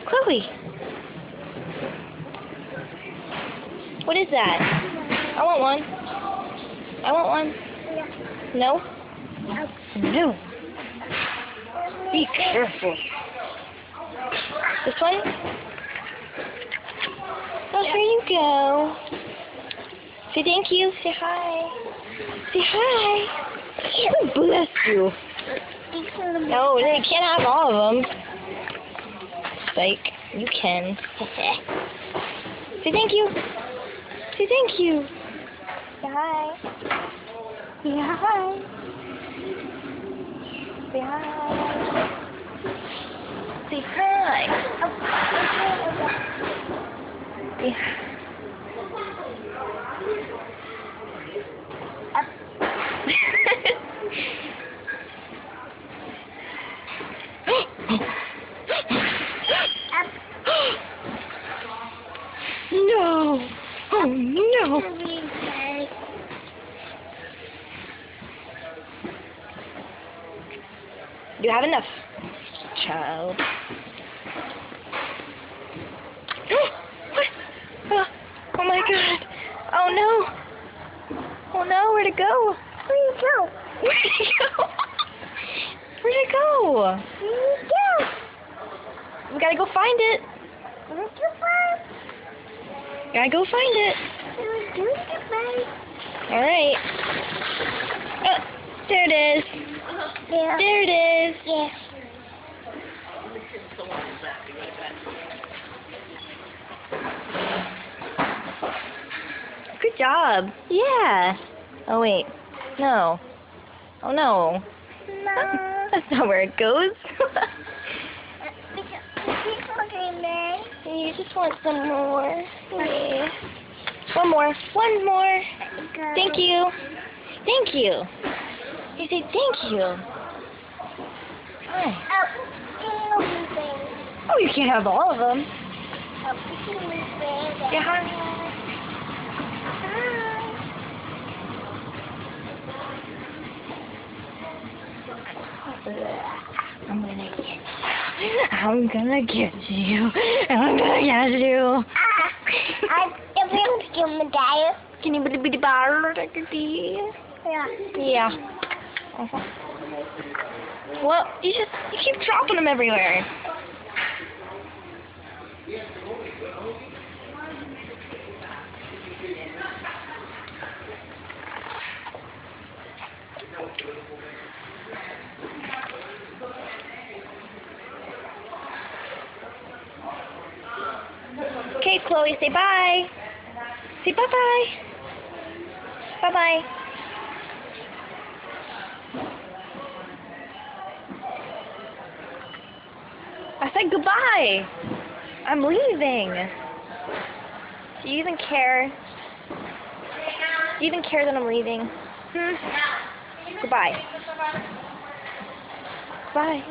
Chloe. What is that? I want one. I want one. No? No. Be careful. This one? Oh, here you go. Say thank you. Say hi. Say hi. Oh, bless you. No, you can't have all of them. Like, you can. Say thank you. Say thank you. Say hi. Say hi. Say hi. Say hi. Say hi. No! Oh no! You have enough, child. What? Oh my god! Oh no! Oh no! Where'd it go? Where'd it go? Where'd it go? Where'd it go? Where'd it go? We gotta go find it. Gotta go find it. Alright. There it is. Yeah. There it is. Yeah. Good job. Yeah. Oh wait. No. Oh no. No. That's not where it goes. You just want some more. Yeah. One more. One more. Thank you. Thank you. You say thank you. Hi. Oh, you can't have all of them. Yeah, hi. I'm gonna get you. I'm gonna get you. I'm gonna get you. Can you be the bar? Yeah. Well, you keep dropping them everywhere. Okay, Chloe, say bye. Say bye-bye. Bye-bye. I said goodbye. I'm leaving. Do you even care? Do you even care that I'm leaving? Goodbye. Bye.